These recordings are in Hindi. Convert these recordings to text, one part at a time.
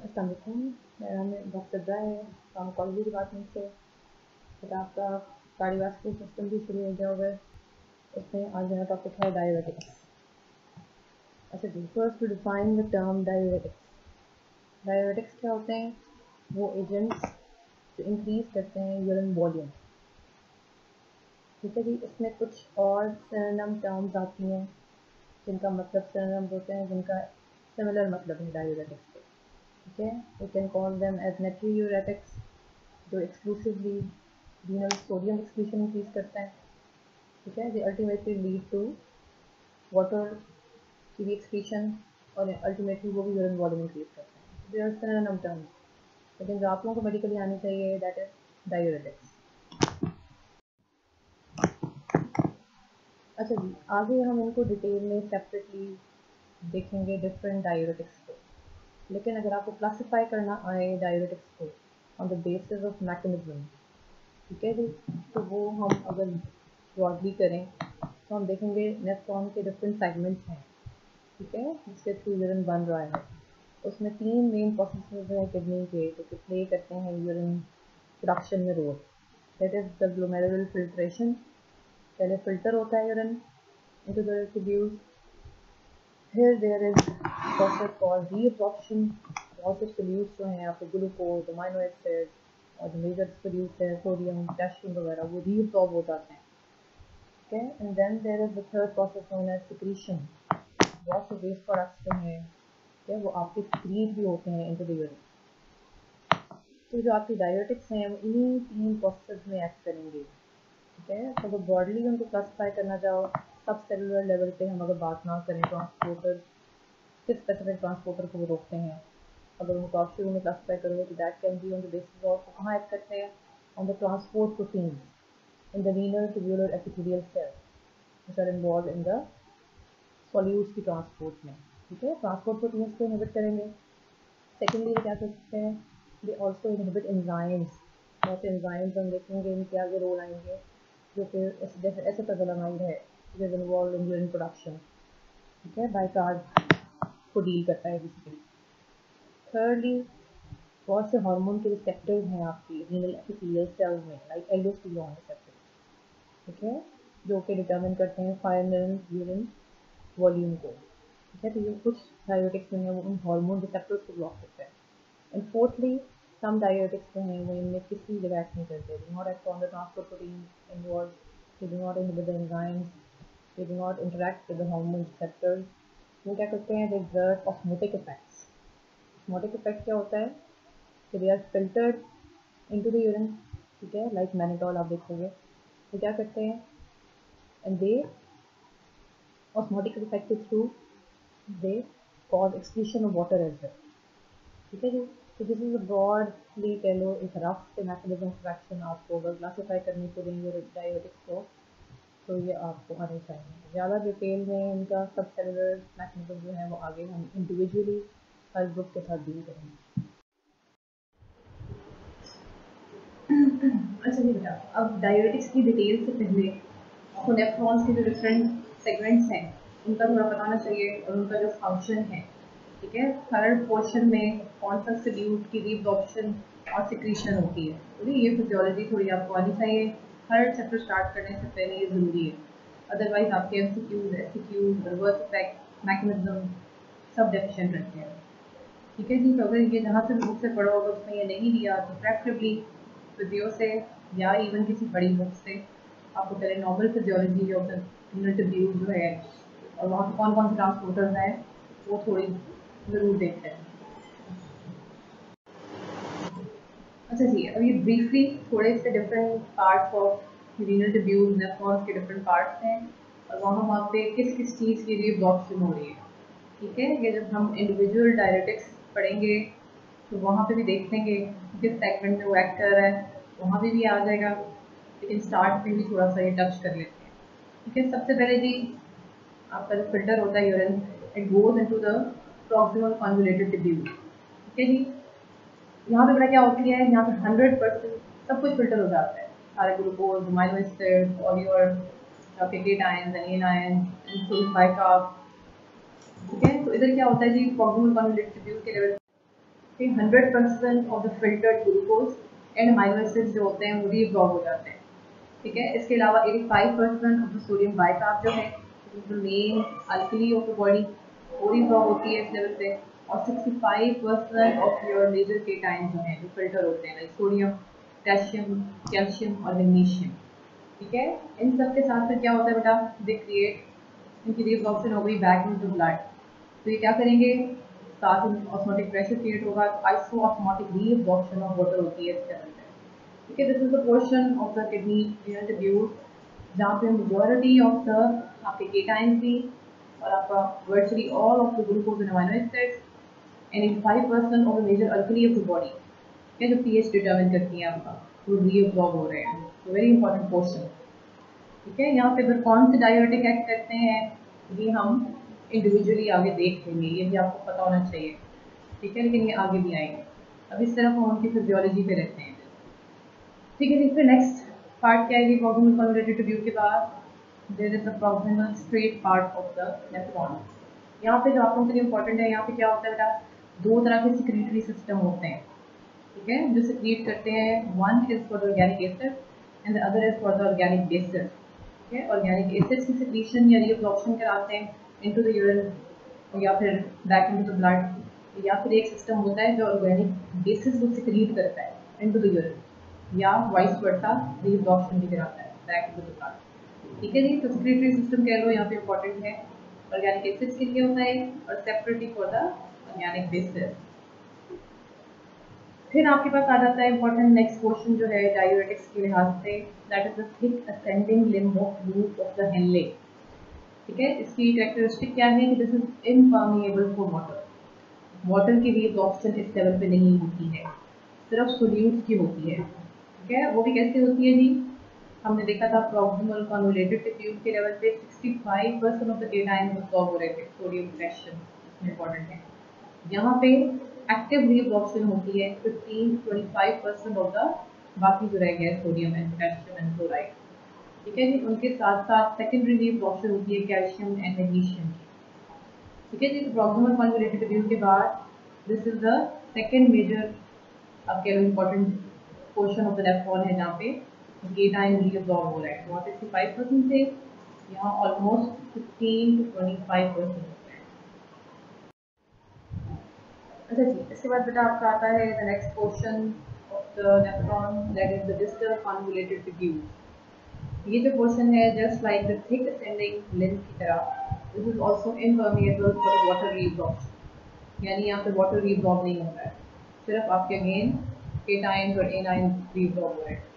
अस्सलाम वालेकुम, मेरा नाम डॉक्टर ज़ा है, फार्माकोलॉजी डिपार्टमेंट से। फिर आपका कार्डियोवास्कुलर सिस्टम भी शुरू हो गया हुआ है। उसमें आज मेरा टॉपिक है डायबिटिक्स। अच्छा जी, first to define the term diuretics. Diuretics क्या होते हैं? वो एजेंट्स जो इंक्रीज करते हैं यूरिन वॉल्यूम। ठीक है जी, इसमें कुछ और सिनोनिम टर्म्स आती हैं जिनका मतलब सिनोनिम होते हैं, जिनका सिमिलर मतलब है डायबिटिक्स के। ठीक है, we can call them as natriuretics, जो exclusively renal sodium excretion increase करता है। ठीक है, they ultimately lead to water की भी एक्सक्रीशन और अल्टीमेटली वो भी यूरिन वॉल्यूम इंक्रीज करता है। दे आर सिनोनिम टर्म्स, लेकिन जो आप लोगों को मेडिकली आनी चाहिए दैट इज डाययूरेटिक्स। अच्छा जी, आगे हम इनको डिटेल में सेपरेटली देखेंगे डिफरेंट डाययूरेटिक्स को। लेकिन अगर आपको क्लासिफाई करना आए डाययूरेटिक्स को on the basis of mechanism, ठीक है जी, तो वो हम अगर ब्रॉडली करें तो हम देखेंगे नेफ्रॉन के डिफरेंट सेगमेंट्स हैं। ठीक है, जिसके थ्रू यूरिन बन रहा है। उसमें 3 मेन प्रोसेसेस हैं किडनी के जो कि प्ले करते हैं यूरिन प्रोडक्शन में role. That is the glomerular filtration. पहले फिल्टर होता है यूरिन इनटू द ट्यूब्यूल्स, फिर there is process called reabsorption. बहुत से सोल्यूट्स जो हैं आपके ग्लूकोज, अमीनो एसिड और जो मेजर सोल्यूट्स है सोडियम, पोटेशियम वगैरह, वो रीअब्जॉर्ब हो जाते हैं। ठीक है, and then there is the third process known as secretion. बहुत से वेस्ट प्रोडक्ट्स जो हैं क्या वो आपके सिक्रीट भी होते हैं इनटू द यूरिन। तो जो आपकी डायबिटिक्स हैं वो इन्हीं 3 प्रोसेस में एक्ट करेंगे। ठीक है, तो अगर ब्रॉडली उनको क्लासिफाई करना चाहो, सब सेलुलर लेवल पे हम अगर बात ना करें ट्रांसपोर्टर, किस स्पेसिफिक ट्रांसपोर्टर को वो रोकते हैं, अगर उनको आप शुरू में क्लासिफाई करोगे तो that can be on the basis of कहाँ एक्ट करते हैं, on the transport proteins in the renal tubular epithelial cell which are involve in the solutes की ट्रांसपोर्ट में। ठीक है, ट्रांसपोर्ट प्रोटीन्स को इनहिबिट करेंगे। सेकेंडली क्या कर सकते हैं, दे ऑल्सो इनहिबिट एंजाइम्स। बहुत से एंजाइम्स हम देखेंगे इनके आगे रोल आएंगे, जो कि जैसे एसिटाइलमाइड है जो is involve in urine production. ठीक है, बाइकार्ब को डील करता है बेसिकली। थर्डली, बहुत से हार्मोन के रिसेप्टर्स हैं आपकी रीनल एपिथेलियल सेल्स में, लाइक एल्डोस्टेरोन रिसेप्टर। ठीक है, जो कि डिटरमिन करते हैं फाइनल यूरिन वॉल्यूम को। ठीक है, तो ये कुछ डायबिटिक्स में है वो उन हार्मोन रिसेप्टर्स को ब्लॉक करते हैं। एंड फोर्थली, सम डायबिटिक्स जो हैं वो इनमें किसी जगह एक्ट नहीं करते, they not act on the transport protein involve, they do not inhibit the enzymes, they do not interact with the hormone receptors. वो क्या करते हैं, they exert osmotic effects. Osmotic effect क्या होता है कि they are filtered into the urine. ठीक है, लाइक मैनिटॉल आप देखोगे, वो क्या करते हैं, एंड दे ऑस्मोटिक इफेक्ट के through they cause excretion of water as well. ठीक है जी, तो दिस इज ब्रॉडली कह लो एक रफ से मैकेनिज्म ऑफ एक्शन। आपको अगर क्लासीफाई करनी पड़ेंगे डायबिटिक्स को तो ये आपको आने चाहिए। ज़्यादा डिटेल में इनका सब सेलुलर मैकेनिज्म जो है वो आगे हम इंडिविजुअली हर ग्रुप के साथ डील करेंगे। अच्छा जी बेटा, अब डायबिटिक्स की डिटेल से पहले आपको नेफ्रॉन्स के जो डिफरेंट सेगमेंट्स हैं उनका थोड़ा बताना चाहिए और उनका जो फंक्शन है। ठीक है, थर्ड पोर्शन में कौन सा सोल्यूट की रीअब्जॉर्प्शन और सिक्रीशन होती है, तो ये फिजियोलॉजी थोड़ी आपको आनी चाहिए। थर्ड चैप्टर स्टार्ट करने से पहले ये ज़रूरी है, अदरवाइज आपके एमसीक्यूज, एससीक्यूज, रिवर्स इफेक्ट, मैकेनिज्म सब डेफिशिएंट रहते हैं। ठीक है जी, तो अगर ये जहाँ से बुक से पढ़ो अगर उसमें ये नहीं दिया तो प्रेफरेबली फिजियो से या इवन किसी बड़ी बुक से आपको पहले normal physiology of the renal tubule जो है और वहाँ पे कौन कौन से ट्रांसपोर्टर्स हैं वो थोड़ी ज़रूर देखते हैं। अच्छा जी, अब ये ब्रीफली थोड़े से different parts of renal tubule, nephrons के डिफरेंट पार्ट्स हैं और वहाँ पे किस किस चीज़ की रीअब्जॉर्प्शन हो रही है। ठीक है, ये जब हम इंडिविजुअल डायरेटिक्स पढ़ेंगे तो वहाँ पे भी देख लेंगे किस सेगमेंट में वो एक्ट कर रहा है, वहाँ पे भी आ जाएगा, लेकिन स्टार्ट में भी थोड़ा सा ये टच कर लेते हैं। ठीक है, सबसे पहले जी आपका जो फिल्टर होता है urine, it goes into the proximal convoluted tubule. ठीक है जी, यहाँ पे बड़ा क्या होती है, यहाँ पे 100% सब कुछ फिल्टर हो जाता है, सारे glucose, amino acid, all your आपके केटायंस, एनायंस, सल्फाइड कार्ब। ठीक है, तो इधर क्या होता है जी, प्रॉक्सिमल कन्वोल्यूटेड ट्यूब्यूल के level 100% of the filtered glucose and amino acids जो होते हैं वो रीअब्सॉर्ब हो जाते हैं, ठीक है। इसके अलावा 85% ऑफ द सोडियम बाइकार्ब जो है main alkali of the body वो रीअब्सॉर्ब होती है इस लेवल पे, और 65% ऑफ योर मेजर केटाइन जो हैं जो फिल्टर होते हैं, लाइक सोडियम, पोटेशियम, कैल्शियम और मैग्नीशियम, ठीक है। इन सब के साथ फिर क्या होता है बेटा, दे क्रिएट, इनकी रीअब्सॉर्प्शन हो गई बैक इनटू ब्लड, तो ये क्या करेंगे, साथ में ऑस्मोटिक प्रेशर क्रिएट होगा, आइसोऑस्मोटिक रीअब्सॉर्प्शन ऑफ वाटर होती है इस लेवल पे, ठीक है। This is the portion of the kidney unit tubule जहाँ पे मेजॉरिटी ऑफ द आपके केटाइन थी और आपका virtually all of the glucose and amino acids and 85% of the major alkali of the body, ठीक है, जो पीएच डिटरमिन करती हैं आपका, वो रीअब्सॉर्ब हो रहे हैं, तो वेरी इंपॉर्टेंट पोर्शन, ठीक है। यहाँ पे फिर कौन से डाययूरेटिक एक्ट करते हैं ये हम इंडिविजुअली आगे देख लेंगे, ये भी आपको पता होना चाहिए, ठीक है, लेकिन ये आगे भी आएंगे। अब इस तरफ हम उनकी फिजियोलॉजी पे रहते हैं, ठीक है। फिर नेक्स्ट पार्ट क्या है, प्रॉक्सिमल कन्वोल्यूटेड ट्यूब्यूल के बाद there is the proximal straight part of the nephron. यहाँ पे जो आप लोगों के लिए इंपॉर्टेंट है, यहाँ पे क्या होता है बेटा, दो तरह के सिक्रीटरी सिस्टम होते हैं, ठीक है, जो सिक्रीट करते हैं, one is for the organic acid and the other is for the organic basis, ठीक है। ऑर्गेनिक एसिड्स की सिक्रीशन या रीअब्सॉर्प्शन कराते हैं इनटू द यूरिन या फिर बैक इनटू द ब्लड, या फिर एक सिस्टम होता है जो ऑर्गेनिक बेसिस को सिक्रीट करता है इनटू द यूरिन या वाइस वर्सा रीअब्सॉर्प्शन भी कराता है बैक इनटू द ब्लड, ठीक है जी। तो सिक्रीटरी सिस्टम कह लो यहाँ पे इंपॉर्टेंट है, ऑर्गेनिक एसिड्स के लिए होता है और separately for the organic basis. फिर आपके पास आ जाता है इंपॉर्टेंट नेक्स्ट क्वेश्चन जो है डायूरेटिक्स के लिहाज से, that is the thick ascending limb of root of the Henle, ठीक है। इसकी कैरेक्टरिस्टिक क्या है कि this is impermeable for water, water की रीअब्सॉर्प्शन इस लेवल पे नहीं होती है, सिर्फ सोल्यूट्स की होती है, ठीक है। वो भी कैसे होती है जी, हमने देखा था प्रॉक्सिमल कन्वोल्यूटेड ट्यूब्यूल के लेवल पे 65% ऑफ द केटाइन अब्सॉर्ब हो रहे थे, सोडियम पोटेशियम इसमें इंपॉर्टेंट है। यहाँ पे एक्टिव रीअब्सॉर्प्शन होती है 15-25% ऑफ द बाकी जो रह गया sodium and potassium and chloride, ठीक है जी। उनके साथ साथ सेकेंडरी रीअब्सॉर्प्शन होती है कैल्शियम एंड मैग्नीशियम की, ठीक है जी। तो प्रॉक्सिमल कन्वोल्यूटेड ट्यूब्यूल के बाद this is the second major आपके important portion of the nephron है जहाँ पे केटाइन रीअब्सॉर्ब हो रहा है, वहाँ 65% थे, यहाँ ऑलमोस्ट 15 to 25%। अच्छा जी, इसके बाद बेटा आपका आता है the next portion of the nephron, that is the distal convoluted tubule. ये जो पोर्शन है just like the thick ascending limb की तरह, this is also impermeable for water reabsorption, यानी यहाँ पे वाटर रीअब्सॉर्ब नहीं होता है, सिर्फ आपके अगेन केटाइंस और एनाइंस रीअब्सॉर्ब हो रहे हैं।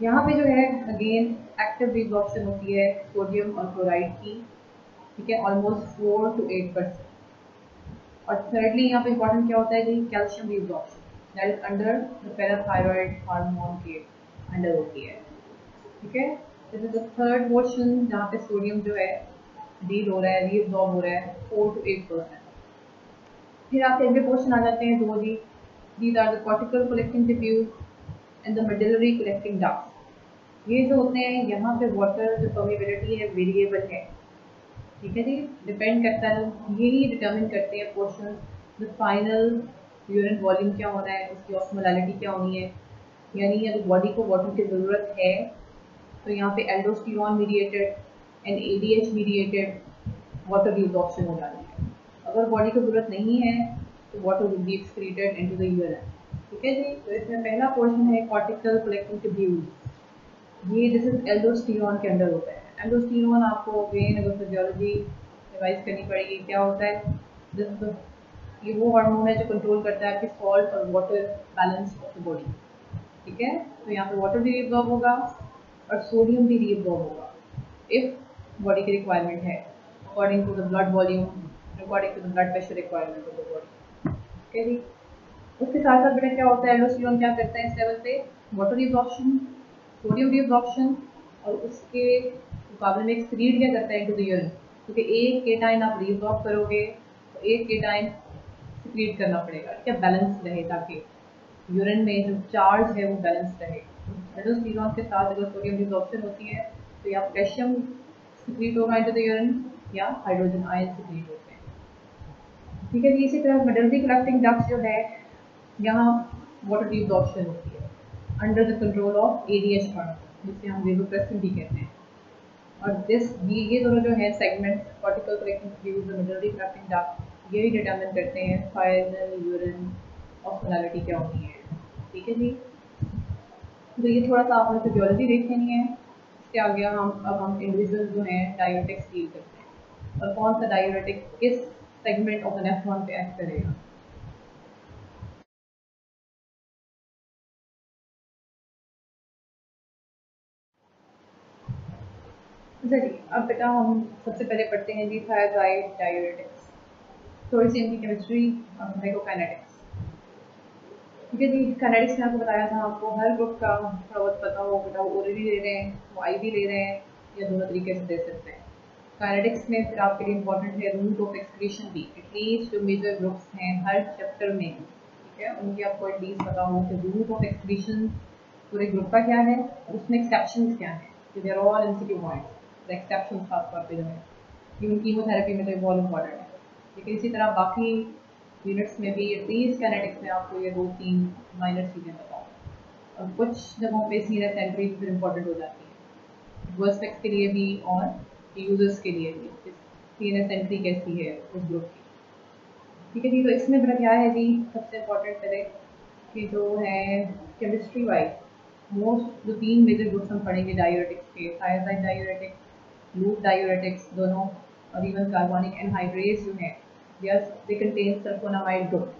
यहाँ पे जो है अगेन एक्टिव रीअब्सॉर्प्शन होती है सोडियम और क्लोराइड की, ठीक है, ऑलमोस्ट 4 to 8%। और थर्डली यहाँ पे इंपॉर्टेंट क्या होता है जी, calcium reabsorption, that is under the parathyroid hormone के अंडर होती है, ठीक है। This is the third portion जहाँ पे सोडियम जो है डील हो रहा है, रीअब्सॉर्ब हो रहा है 4 to 8%। फिर आपके अगले पोर्शन आ जाते हैं दो जी, these are the cortical collecting tubule and the medullary collecting ducts. ये जो होते हैं यहाँ पे वाटर जो परमेबिलिटी है वेरिएबल है, ठीक है जी, डिपेंड करता है, यही डिटर्मिन करते हैं portion the final urine volume क्या होना है, उसकी ऑस्मोलैलिटी क्या होनी है, यानी अगर बॉडी को वाटर की ज़रूरत है तो यहाँ पे aldosterone mediated and ADH mediated water reabsorption हो जाती है। अगर बॉडी को ज़रूरत नहीं है तो water will be excreted into the urine, ठीक है जी। तो इसमें पहला पोर्शन है कॉर्टिकल कलेक्टिंग ट्यूब्यूल, ये दिस इज एल्डोस्टेरॉन के अंडर होता है। एल्डोस्टेरॉन आपको अगेन अगर फिजियोलॉजी रिवाइज करनी पड़ेगी, क्या होता है, दिस ये वो हार्मोन है जो कंट्रोल करता है आपके सॉल्ट और water balance of the body, ठीक है। तो यहाँ पे वाटर भी रीअब्सॉर्ब होगा और सोडियम भी रीअब्सॉर्ब होगा इफ बॉडी की रिक्वायरमेंट है, according to the blood volume, according to the blood pressure requirement of the body, ठीक है जी। उसके साथ साथ बेटा क्या होता है, एल्डोस्टेरॉन क्या करता है इस लेवल पे, वाटर रीअब्सॉर्प्शन, सोडियम रीअब्सॉर्प्शन, और उसके मुकाबले में एक्सक्रीट क्या करता है इनटू द यूरिन, क्योंकि एक केटाइन आप रीअब्सॉर्ब करोगे तो एक केटाइन एक्सक्रीट करना पड़ेगा, ठीक है, बैलेंस रहे ताकि यूरिन में जो चार्ज है वो बैलेंस रहे। एल्डोस्टेरॉन के साथ अगर सोडियम रीअब्सॉर्प्शन होती है तो या पोटेशियम एक्सक्रीट होगा इनटू द यूरिन या हाइड्रोजन आयन एक्सक्रीट होते हैं, ठीक है जी। इसी तरह मेडलरी कलेक्टिंग डक्ट जो है, यहाँ वाटर डिसॉर्प्शन होती है under the control of ADH part, जिसे हम वेसोप्रेसिन भी कहते हैं। और ये दोनों जो है segments, cortical collecting tube, medullary collecting duct, यही डिटरमिन करते हैं फाइनल यूरिन ऑस्मोलैरिटी क्या होती है। ठीक है जी। तो ये थोड़ा सा आपने फिजियोलॉजी देख लेनी है। इसके आगे हम इंडिविजुअल जो हैं डायूरेटिक्स डील करते हैं और कौन सा डायूरेटिक किस सेगमेंट ऑफ द नेफ्रॉन पे एक्ट करेगा। अच्छा जी, अब बेटा हम सबसे पहले पढ़ते हैं जी थायराइड डायूरेटिक्स, थोड़ी सी इनकी केमिस्ट्री और फार्माकोकाइनेटिक्स। ठीक है जी। काइनेटिक्स में आपको बताया था, आपको हर ग्रुप का थोड़ा बहुत पता हो बेटा, वो ओरली ले रहे हैं, वो IV ले रहे हैं, या दोनों तरीके से दे सकते हैं। काइनेटिक्स में फिर आपके लिए इंपॉर्टेंट है रूट ऑफ एक्सक्रीशन भी, एटलीस्ट जो मेजर ग्रुप्स हैं हर चैप्टर में, ठीक है, उनकी आपको एटलीस्ट पता हो कि रूट ऑफ एक्सक्रीशन पूरे ग्रुप का क्या है, उसमें एक्सेप्शंस क्या है। They are all MCQ points, exceptions खासतौर पर जो है इवन कीमोथेरेपी में तो बहुत इंपॉर्टेंट है। लेकिन इसी तरह बाकी यूनिट्स में भी एटलीस्ट काइनेटिक्स में आपको ये 2-3 माइनर चीज़ें बताओ, और कुछ जगहों पे सीनियर एंट्री फिर इंपॉर्टेंट हो जाती है वर्सपेक्स के लिए भी और यूजर्स के लिए भी, सीनियर एंट्री कैसी है उस ग्रुप की। ठीक है जी। तो इसमें बड़ा क्या है जी, सबसे इम्पोर्टेंट पहले कि जो है केमिस्ट्री वाइज मोस्ट जो 3 मेजर ग्रुप्स हम पढ़ेंगे डायूरेटिक्स के, थायराइड डायूरेटिक्स, लूप डायूरेटिक्स दोनों, और इवन कार्बोनिक एनहाइड्रेज जो है दे कंटेन सल्फोनामाइड ग्रुप।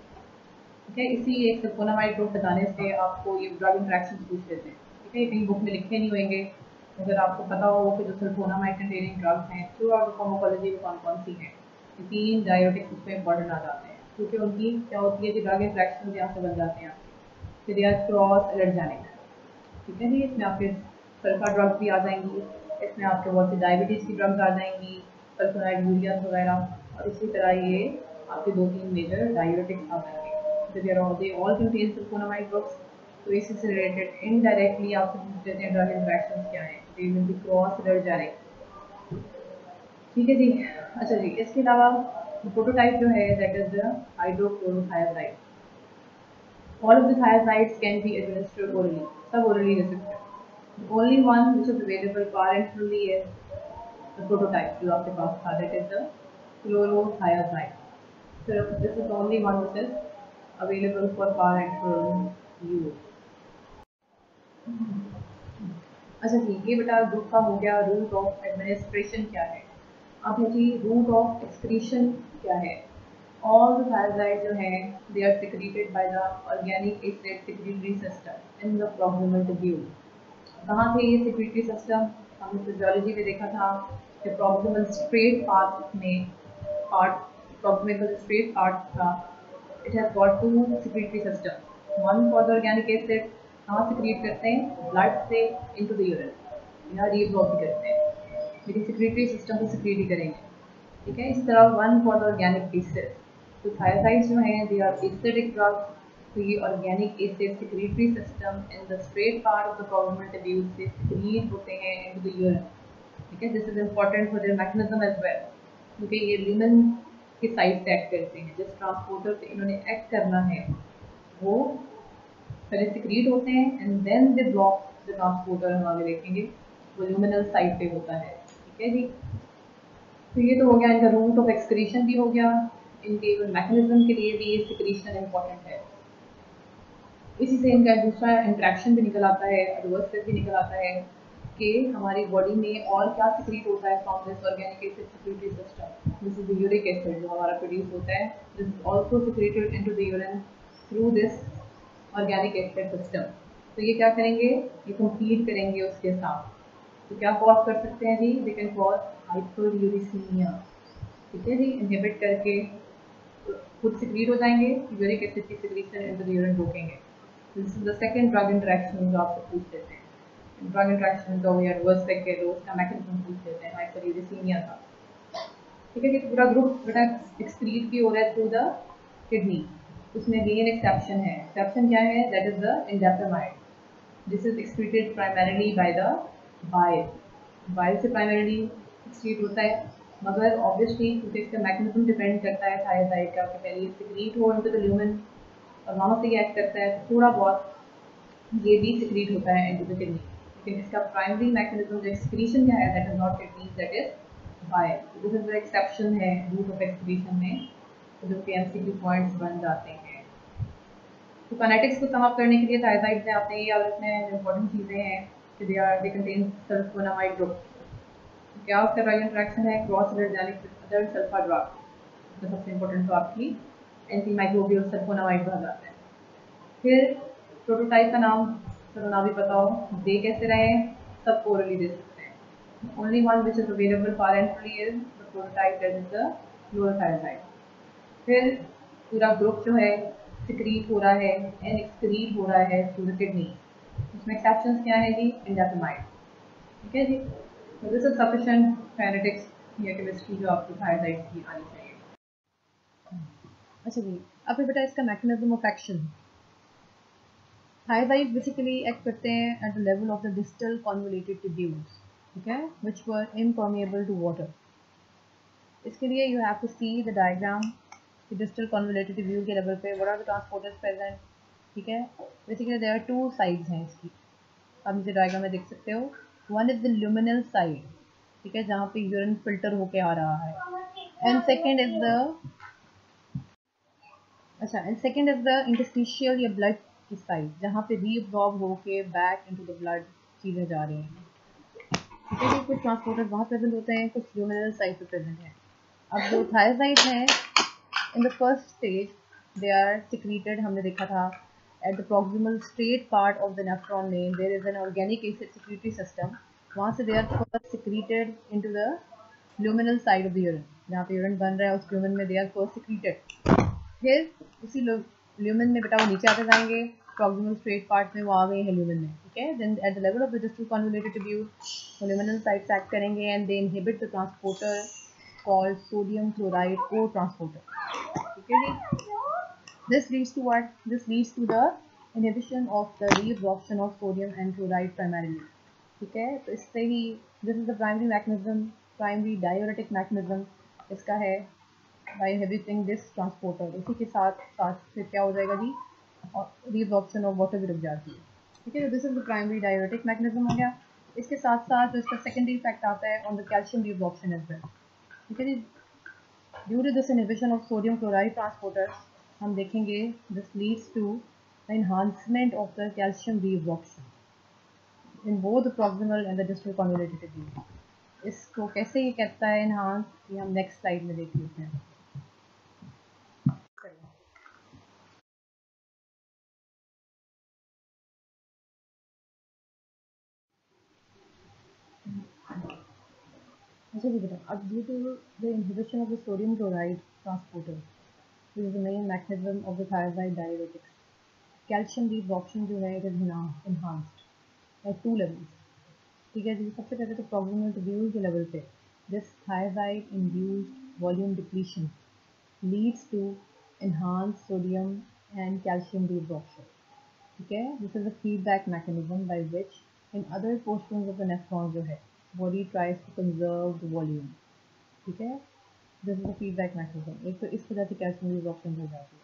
ठीक है। इसी एक सल्फोनामाइड ग्रुप बताने से आपको ये ड्रग इंट्रैक्शन पूछ लेते हैं। ठीक है, ये कहीं बुक में लिखे नहीं होंगे। अगर आपको पता हो कि जो सल्फोनामाइड कंटेनिंग ड्रग्स हैं थ्रू आउट फार्माकोलॉजी में कौन कौन सी हैं, ये 3 डायूरेटिक्स उसमें इंपॉर्टेंट आ जाते हैं, क्योंकि उनकी क्या होती है कि ड्रग इंट्रैक्शन यहाँ से बन जाते हैं आपके, फिर यार क्रॉस एलर्जेनिक। ठीक है जी। इसमें आपके सल्फा ड्रग्स भी आ जाएंगी, इसमें आपके बहुत सी डायबिटीज़ की ड्रग्स आ जाएंगी, सल्फोनाइड यूरिया वगैरह, और इसी तरह ये आपके 2-3 मेजर डायूरेटिक्स आ जाएंगे। they all contain sulfonamide groups। तो इसी से रिलेटेड इनडायरेक्टली आपसे पूछ लेते हैं ड्रग इंटरेक्शंस क्या हैं, they will be cross allergenic। ठीक है जी। अच्छा जी, इसके अलावा प्रोटोटाइप जो है that is the hydrochlorothiazide. All of the thiazides can be administered orally, सब orally दे सकते हैं। The only one which is available parenterally is the prototype जो आपके पास था, that is the chlorothiazide। So this is the only one which is available for parenteral use। अच्छा जी, ये बेटा ग्रुप का हो गया। रूट ऑफ एडमिनिस्ट्रेशन क्या है। अब है जी रूट ऑफ एक्सक्रीशन क्या है। All the thiazides जो हैं they are secreted by the organic acid secretory system in the proximal tubule। कहाँ थे ये secretory system, हमने फिजियोलॉजी में देखा था कि proximal straight path में proximal straight path था, it has got 2 secretory systems, one for the organic acid, कहाँ secrete करते हैं, blood से into the urine, यहाँ reabsorb भी करते हैं, लेकिन secretory system को secrete ही करेंगे। ठीक है। इस तरह one for the organic acid, तो थायराइड्स जो हैं दे आर एसिडिक ड्रग्स, तो ये organic acid secretory system in the straight part of the proximal tube से सिक्रीट होते हैं इनटू द यूरिन। ठीक है। This is important for their mechanism as well, क्योंकि ये ल्यूमेन की साइड से एक्ट करते हैं, जिस ट्रांसपोर्टर से इन्होंने एक्ट करना है वो पहले सिक्रीट होते हैं and then they block the transporter, हम आगे देखेंगे वो ल्यूमिनल साइड पे होता है। ठीक है जी। तो ये तो हो गया इनका रूट ऑफ एक्सक्रीशन भी हो गया, इनके मैकेनिज्म के लिए भी ये सिक्रीशन इम्पॉर्टेंट है। इसी से इनका दूसरा इंट्रैक्शन भी निकल आता है, एडवर्स भी निकल आता है कि हमारी बॉडी में और क्या सिक्रीट होता है from this organic acid secretory system. This is the uric acid जो हमारा प्रोड्यूस होता है, this is also secreted into the urine through this organic acid system. तो ये क्या करेंगे, ये कंपीट करेंगे उसके साथ। तो क्या कॉज कर सकते हैं जी, दे कैन कॉज हाइपरयूरिसीमिया। ठीक है जी। इनहिबिट करके खुद सिक्रीट हो जाएंगे, यूरिक एसिड की सिक्रीशन इनटू द यूरिन रोकेंगे। This is the second drug interaction जो आपसे पूछ लेते हैं। ड्रग इंटरेक्शन का या एडवर्स इफेक्ट के दो उसका मैकेनिज्म पूछ लेते हैं, हाइपरयूरिसीमिया का। ठीक है जी। पूरा ग्रुप बेटा एक्सक्रीट भी हो रहा है थ्रू द किडनी, उसमें अगेन एक्सेप्शन है। एक्सेप्शन क्या है, that is the indapamide. This is excreted primarily by the bile, bile से प्राइमरीली एक्सक्रीट होता है। मगर ऑब्वियसली क्योंकि इसका मैकेनिज्म डिपेंड करता है थायराइड का कि पहले ये सिक्रीट हो इनटू द ल्यूमन और वहाँ से ये एक्ट करता है, तो थोड़ा बहुत ये भी सिक्रीट होता है इनटू द किडनी, लेकिन इसका प्राइमरी मैकेनिज्म जो एक्सक्रीशन का है that is not kidney, that is bile. This is the exception है रूट ऑफ एक्सक्रीशन में, तो जो कि एमसीक्यू पॉइंट्स बन जाते हैं। तो काइनेटिक्स को सम अप करने के लिए थायराइड में आपने ये याद रखना है, इंपॉर्टेंट चीज़ें हैं कि दे कंटेन सल्फोनामाइड ग्रुप। क्या उसका ड्रग इंट्रैक्शन है cross allergenic with other sulfa drug, तो सबसे इंपॉर्टेंट तो आपकी एंटी माइक्रोबियल सल्फोनामाइड कहा जाता है। फिर प्रोटोटाइप का नाम चलो ना भी पता हो, दे कैसे रहे, सब ओरली दे सकते हैं। Only one which is available for entry is the prototype that is the chlorothiazide. फिर पूरा ग्रुप जो है सिक्रीट हो रहा है एंड एक्सक्रीट हो रहा है थ्रू द किडनी। उसमें एक्सेप्शंस क्या है जी, इंडापेमाइड। ठीक है जी, तो दिस इज सफिशिएंट काइनेटिक्स या केमिस्ट्री जो आपको थायराइड की आनी चाहिए। अच्छा जी, अब फिर बेटा इसका mechanism of action. Thiazide basically act करते हैं at the level of the distal convoluted tubules, ठीक है, which were impermeable to water. इसके लिए you have to see the diagram कि डिस्टल कॉन्वोल्यूटेड ट्यूब्यूल के लेवल पे what are the transporters present. ठीक है, basically there are two sides हैं इसकी, आप मुझे डायग्राम में देख सकते हो। One is the luminal side, ठीक है, जहाँ पे यूरिन फिल्टर होके आ रहा है, and second is the interstitial या ब्लड की साइड, जहाँ पे रीअब्जॉर्ब होके बैक इनटू द ब्लड चीज़ें जा रही हैं। ठीक है, कुछ ट्रांसपोर्टर वहाँ प्रेजेंट होते हैं, कुछ ल्यूमिनल साइड पे प्रेजेंट है। अब जो थायराइड है in the first stage they are secreted, हमने देखा था at the proximal straight part of the nephron में there is an organic acid secretory system, वहाँ से they are first secreted into the luminal side of the urine, जहाँ पे यूरिन बन रहा है उस ल्यूमिन में दे आर फर्स्ट सिक्रीटेड। फिर उसी ल्यूमिन में बेटा वो नीचे आते जाएंगे, प्रॉक्सिमल स्ट्रेट पार्ट में वो आ गए हैं ल्यूमिन में। ठीक है, then at the level of the distal convoluted tubule वो ल्यूमिनल साइड से एक्ट करेंगे and they inhibit the transporter called sodium chloride cotransporter. ठीक है जी, this leads to what, this leads to the inhibition of the reabsorption of sodium and chloride primarily. ठीक है, तो इससे ही this is the primary mechanism, primary diuretic mechanism इसका है बाय इनहिबिटिंग दिस ट्रांसपोर्टर। इसी के साथ साथ फिर क्या हो जाएगा जी, और रीअब्जॉर्प्शन ऑफ वाटर भी रुक जाती है। ठीक है, तो this is the primary diuretic mechanism हो गया। इसके साथ साथ जो इसका सेकेंडरी इफेक्ट आता है on the calcium reabsorption as well. ठीक है जी, due to this inhibition of sodium chloride transporter हम देखेंगे this leads to the enhancement of the calcium reabsorption in both the proximal and the distal convoluted tubule. इसको कैसे ये कहता है एनहांस, ये हम नेक्स्ट स्लाइड में देख लेते हैं। अच्छा जी बेटा, अब due to the inhibition of the sodium chloride transporter, this is the main mechanism of the thiazide diuretics, calcium reabsorption जो है it is enhanced at two levels. ठीक है जी, सबसे पहले तो प्रॉक्सिमल ट्यूब्यूल के लेवल पे this thiazide induced volume depletion leads to enhanced sodium and calcium reabsorption. ठीक है, this is a feedback mechanism by which in other portions of the nephron जो है body tries to conserve the volume. ठीक है, this is a feedback mechanism. एक तो इस वजह से कैल्शियम रिअब्जॉर्प्शन हो जाती है,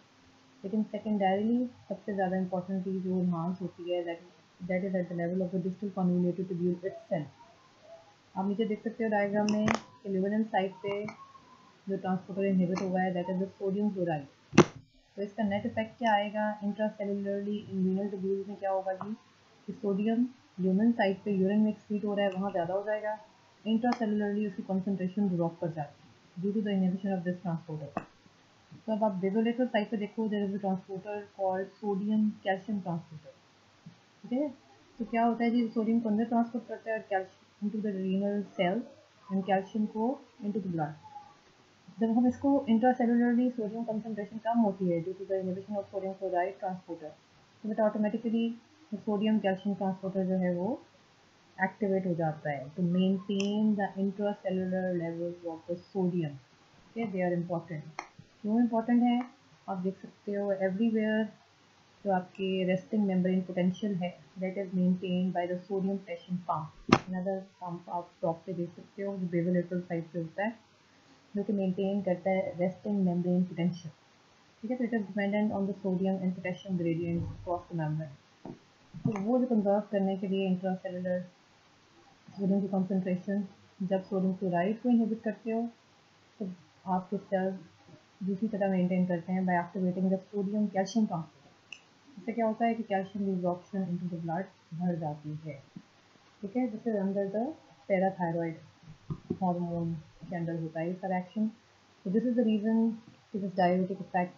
लेकिन सेकेंडरीली सबसे ज़्यादा इंपॉर्टेंट चीज़ जो इन्हांस होती है that is eight the level of the distal convoluted tubule itself. आप नीचे देख सकते हो डायग्राम में कि ल्यूमिनल साइड पे जो ट्रांसपोर्टर इनहिबिट हुआ है that is the sodium chloride. तो इसका नेट इफेक्ट क्या आएगा इंट्रासेलुलरली इन रीनल ट्यूब्यूल्स में, क्या होगा जी कि सोडियम ल्यूमिन साइड पे यूरिन में एक्सक्रीट हो रहा है वहाँ ज़्यादा हो जाएगा, इंट्रासेलुलरली उसकी कॉन्सेंट्रेशन ड्रॉप कर जाती है due to the inhibition of this transporter. तो अब आप बेजोलेटरल साइड पे देखो, there is a transporter called sodium calcium transporter. ठीक है, तो क्या होता है जी, सोडियम को अंदर ट्रांसपोर्ट करता है calcium into the renal cells and calcium को इनटू द ब्लड। जब हम इसको इंट्रासेलुलरली सोडियम कंसंट्रेशन कम होती है due to the inhibition of sodium chloride transporter, तो but automatically sodium calcium transporter जो है वो एक्टिवेट हो जाता है to maintain the intracellular levels of the sodium. Okay, they are important. क्यों इम्पॉर्टेंट है, आप देख सकते हो एवरीवेयर जो आपके रेस्टिंग मेम्ब्रेन पोटेंशियल है that is maintain by the sodium pressure pump. Another pump आप टॉप पे देख सकते हो जो बेजोलेटरल साइड पे होता है, जो कि मेंटेन करता है रेस्टिंग मेम्ब्रेन पोटेंशियल, ठीक है। तो it is dependent on the sodium and potassium gradient across the membrane. तो वो जो कंजर्व करने के लिए इंट्रासेलुलर सोडियम की कॉन्सेंट्रेशन, जब सोडियम क्लोराइड को इनहिबिट करते हो तो आपके सेल्स दूसरी तरह मेंटेन करते हैं by activating the sodium calcium transporter. इससे क्या होता है कि calcium reabsorption into the blood बढ़ जाती है, ठीक है। This is under the parathyroid hormone के अंदर होता है इसका action. So this is the reason this diuretic effect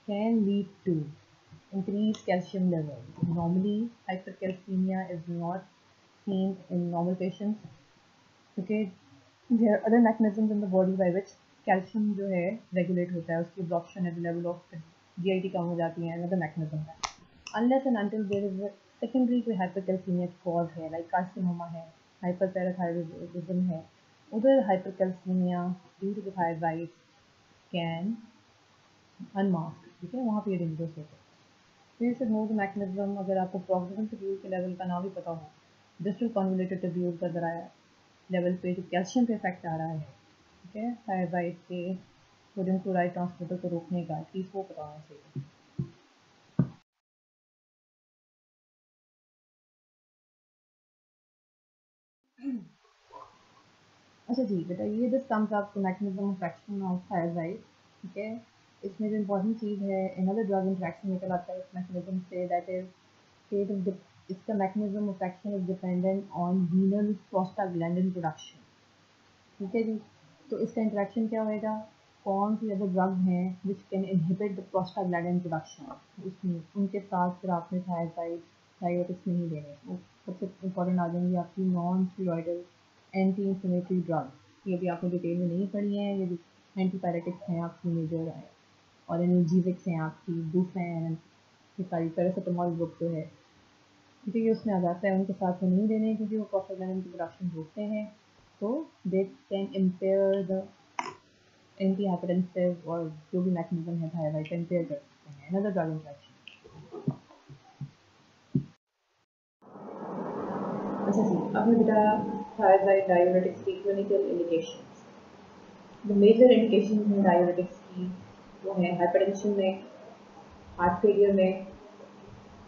can lead to increased calcium level. Normally, hypercalcemia is not seen in normal patients. Okay, there are other mechanisms in the body by which calcium जो है regulate होता है, उसकी absorption at the level of GIT कम हो जाती है, another mechanism है। Unless and until there is a secondary कोई hypercalcemia cause है, like carcinoma है, hyperparathyroidism है, उधर hypercalcemia due to the thyroid can unmask, ठीक है, वहाँ पे ये डेंजरस होता है। तो ये सब नो द मैकेनिज्म, अगर आपको प्रॉक्सिमल ट्यूब्यूल के लेवल का ना भी पता हो, डिस्टल कन्वोल्यूटेड ट्यूब्यूल का जरा लेवल पे जो कैल्शियम पे इफेक्ट आ रहा है, ठीक है, थायराइड के सोडियम क्लोराइड ट्रांसपोर्टर को रोकने का, एटलीस्ट वो पता होना चाहिए। अच्छा जी बेटा, ये this comes up the mechanism of action of thyroid, ठीक है। इसमें जो इम्पोर्टेंट चीज़ है, अनदर ड्रग इंट्रैक्शन निकल आता है इस मैकेनिज्म से, दैट इज इसका mechanism of action is dependent on renal prostaglandin production, ठीक है जी। तो इसका इंट्रैक्शन क्या होएगा, कौन सी अदर ड्रग हैं which can inhibit the prostaglandin production, उसमें उनके साथ फिर आपने थायराइड डायरेटिक्स नहीं देने। वो सबसे इंपॉर्टेंट आ जाएंगी आपकी non steroidal anti inflammatory drug. ये भी आपने डिटेल में नहीं पढ़ी है, ये एंटीपायरेटिक्स हैं आपकी मेजर है, और एनर्जीविक्स हैं आपकी, ब्रूफेन, ये सारी पैरासिटामोल ग्रुप जो है, क्योंकि ये उसमें आ जाता है, उनके साथ में नहीं देने क्योंकि वो प्रोस्टाग्लैंडिन की प्रोडक्शन रोकते हैं, तो they can impair the anti hypertensive और जो भी मैकेनिज्म है थायराइड का इम्पेयर कर सकते हैं। Another drug interaction. अच्छा जी, अब मैं बेटा थायराइड डाययूरेटिक्स की clinical indications. The major indication है डाययूरेटिक्स की, वो है हाइपरटेंशन में, हार्ट फेलियर में,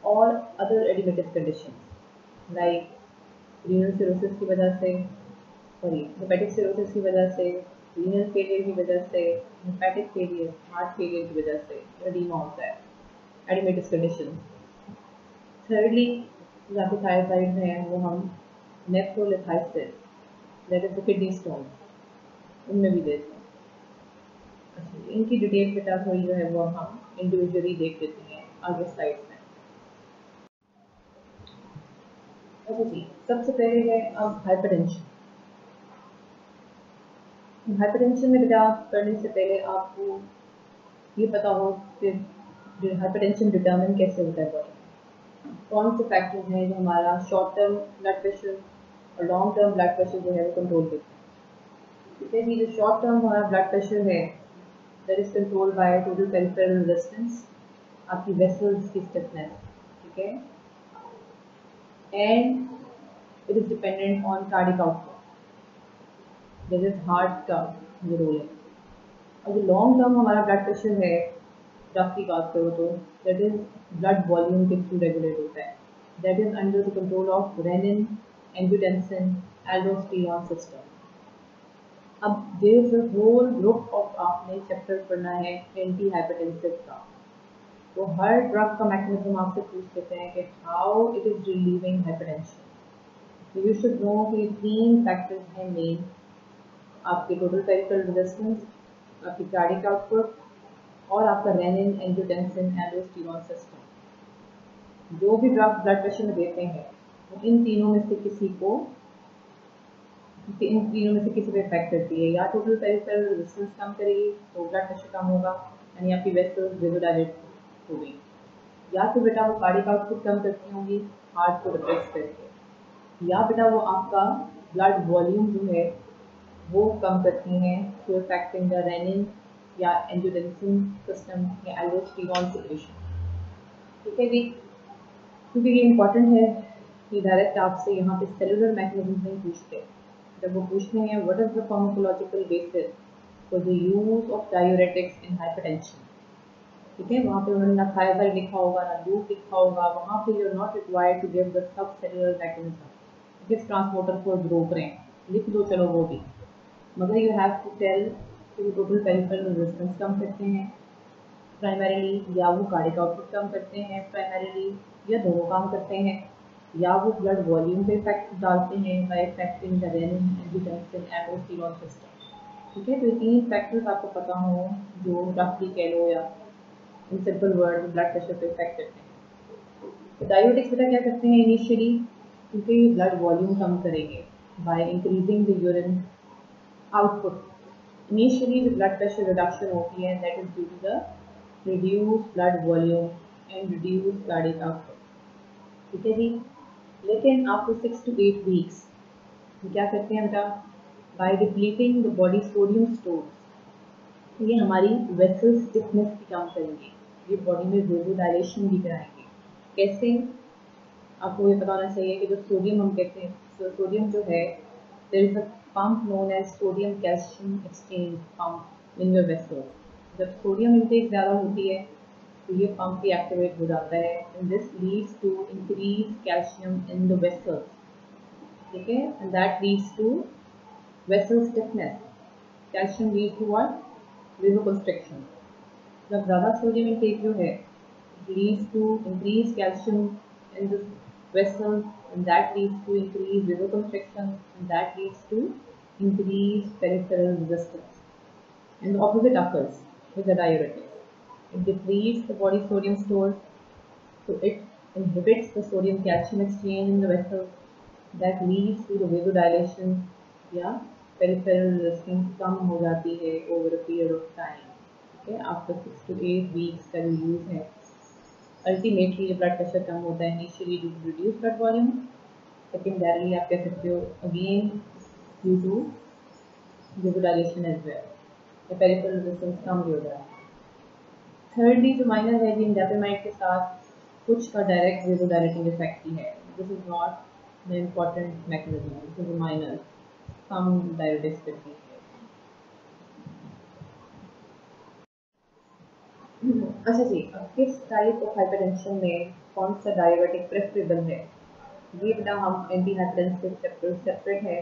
और other edematous conditions like renal cirrhosis की वजह से, सॉरी हेपेटिक सिरोसिस की वजह से, रीनल फेलियर की वजह से, हेपेटिक फेलियर, हार्ट फेलियर की वजह से एडिमा होता है, एडिमेटिव कंडीशन। थर्डली, जहाँ पे थायराइड है वो हम nephrolithiasis, that is the kidney stone, उनमें भी देते हैं। अच्छा, इनकी डिटेल बेटा थोड़ी जो है वो हम इंडिविजुअली देख लेते हैं आगे स्लाइड्स में। अच्छा जी, सबसे पहले है अब हाइपरटेंशन। हाइपरटेंशन में बेटा करने से पहले आपको ये पता हो कि हाइपरटेंशन डिटरमिन कैसे होता है बॉडी में, कौन से फैक्टर्स हैं जो हमारा शॉर्ट टर्म ब्लड प्रेशर और लॉन्ग टर्म ब्लड प्रेशर जो है वो कंट्रोल करते हैं। ठीक है जी, जो शॉर्ट टर्म हमारा ब्लड प्रेशर है that is control by total peripheral resistance, आपकी वेसल्स की स्टिफनेस, ठीक है, and it is dependent on cardiac output, that is heart का जो रोल है। और जो लॉन्ग टर्म हमारा ब्लड प्रेशर है, रफ की बात करो तो दैट इज ब्लड वॉल्यूम के थ्रू रेगुलेट होता है, that is under the control of renin, angiotensin, aldosterone system. अब there is a whole group of आपने चैप्टर पढ़ना है एंटी हाइपरटेंसिव का, तो हर ड्रग का मैकेनिज्म आपसे पूछ लेते हैं कि how it is relieving hypertension. तो यू शुड नो कि 3 फैक्टर्स हैं मेन, आपके टोटल पेरिफेरल रेजिस्टेंस, आपकी कार्डिक आउटपुट, और आपका रेनिन, एंजियोटेंसिन, एल्डोस्टेरॉन सिस्टम। जो भी ड्रग ब्लड प्रेशर में देते हैं वो इन तीनों में से किसी पे इफेक्ट करती है। या टोटल पेरिफेरल रेजिस्टेंस कम करेगी तो ब्लड प्रेशर कम होगा, यानी आपकी वेसल्स वेसोडाइलेट होगी, या फिर बेटा वो कार्डिक आउटपुट कम करती होंगी हार्ट को डिप्रेस करके, या बेटा वो आपका ब्लड वॉल्यूम जो है वो कम करती हैं थ्रू इफेक्टिंग द रेनिन या एंजियोटेंसिन सिस्टम या एल्डोस्टेरॉन सिक्रेशन। ठीक है जी, क्योंकि ये इंपॉर्टेंट है कि डायरेक्ट आपसे यहाँ पे सेलुलर मैकेनिज्म नहीं पूछते, जब वो पूछते हैं what is the pharmacological basis for the use of diuretics in hypertension. ठीक है, वहाँ पे उन्होंने ना थायराइड लिखा होगा ना लूप लिखा होगा, वहाँ पे you are not required to give the subcellular mechanism किस ट्रांसपोर्टर को रोक रहे हैं, लिख दो चलो वो भी, मगर यू हैव टू टेल कि टोटल पेरिफेरल रेजिस्टेंस कम करते हैं प्राइमरीली, या वो कार्डिक आउटपुट कम करते हैं प्राइमरीली, या दोनों काम करते हैं, या वो ब्लड वॉल्यूम पे इफेक्ट डालते हैं by affecting the renin angiotensin aldosterone system. ठीक है, तो ये तीन फैक्टर्स आपको पता हो जो रफली कह लो या in simple word blood pressure पे इफेक्ट करते हैं। तो डायूरेटिक्स बेटा क्या करते हैं इनिशियली, क्योंकि ये ब्लड वॉल्यूम कम करेंगे by increasing the urine output. Initially जो ब्लड प्रेशर रिडक्शन होती है that is due to the reduce blood volume and reduce cardiac output। ठीक है जी, लेकिन आपको 6 to 8 वीक्स क्या करते हैं बेटा, by depleting the body sodium stores, ये हमारी वेसल स्टिफनेस भी कम करेंगे, ये बॉडी में वेसोडाइलेशन भी कराएंगे। कैसे, आपको ये पता होना चाहिए कि जो सोडियम हम कहते हैं, सोडियम जो है there is a pump known as sodium calcium exchange pump in your vessels. जब सोडियम इंटेक ज़्यादा होती है तो ये पंप भी एक्टिवेट हो जाता है and this leads to increase calcium in the vessels. ठीक है, and that leads to vessel stiffness. Calcium leads to what, vasoconstriction. जब ज़्यादा सोडियम इंटेक जो है leads to increase calcium in the vessel, and that leads to increased vasoconstriction, and that leads to increased peripheral resistance. And the opposite occurs with the diuretics. It depletes the body sodium stores, so it inhibits the sodium calcium exchange in the vessel, that leads to the vasodilation या peripheral resistance कम हो जाती है over a period of time। okay, after 6 to 8 weeks का जो यूज है, अल्टीमेटली ब्लड प्रेशर कम होता है initially due to reduce blood volume, secondarily आप कह सकते हो again due to vasodilation as well, या पेरिफेरल रेजिस्टेंस कम भी हो जाता है। थर्डली जो माइनर है इंडेपिमाइड के साथ कुछ का डायरेक्ट वेसोडाइलेटिंग इफेक्ट ही है, this is not the important mechanism, this is minor, come diuretics करती है। अच्छा जी, अब किस टाइप ऑफ हाइपरटेंशन में कौन सा डायबिटिक प्रेफरेबल है, ये बेटा हम एंटी हाइपरटेंसिव चैप्टर सेपरेट है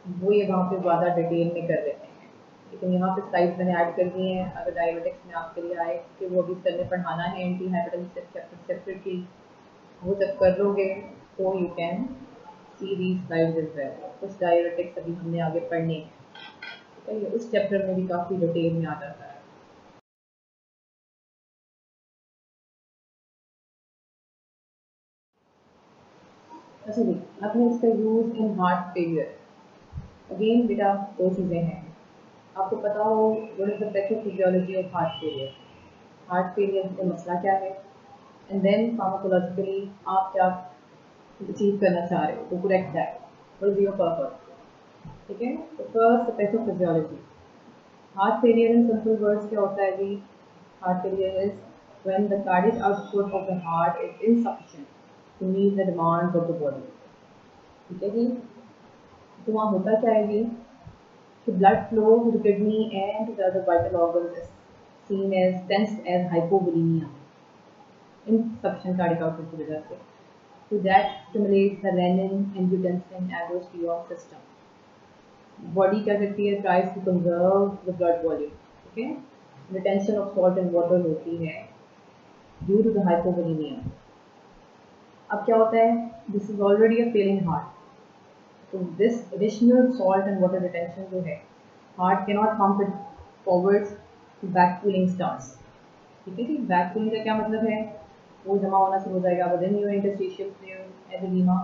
वो ये वहाँ पे ज़्यादा डिटेल में कर लेते हैं, लेकिन यहाँ पे स्लाइड्स मैंने ऐड कर दिए हैं, अगर डायबिटिक्स में आपके लिए आए कि वो अभी सर ने पढ़ाना है एंटी हाइपरटेंसिव चैप्टर सेपरेटली, वो जब कर लोगे तो you can see the slides as well. कुछ डायबिटिक्स अभी हमने आगे पढ़ने हैं, ठीक है, ये उस चैप्टर में भी काफ़ी डिटेल में आ जाता है। अच्छा जी, अब है इसका use in heart failure. Again बेटा दो चीज़ें हैं, आपको पता हो what is the pathophysiology of heart failure, heart failure का मसला क्या है, एंड देन फार्माकोलॉजिकली आप क्या अचीव करना चाह रहे हो to correct that, what is your purpose. ठीक है, तो first pathophysiology, heart failure in simple words क्या होता है जी, heart failure is when the cardiac output of the heart is insufficient to meet the demands of the body. ठीक है जी, तो वहाँ होता क्या है जी, the blood flow to the kidney and to the other vital organs is seen as sensed as hypovolemia, insufficient cardiac output की वजह से, so that stimulates the renin angiotensin aldosterone system। Body क्या करती है, tries to conserve the blood volume, ठीक है, retention of salt and water होती है due to the hypovolemia। अब क्या होता है, this is already a failing heart, तो this additional salt and water retention जो है heart cannot pump it forwards to back cooling starts। ठीक है जी, बैक कूलिंग का क्या मतलब है, वो जमा होना शुरू हो जाएगा within your interstitial fluid as edema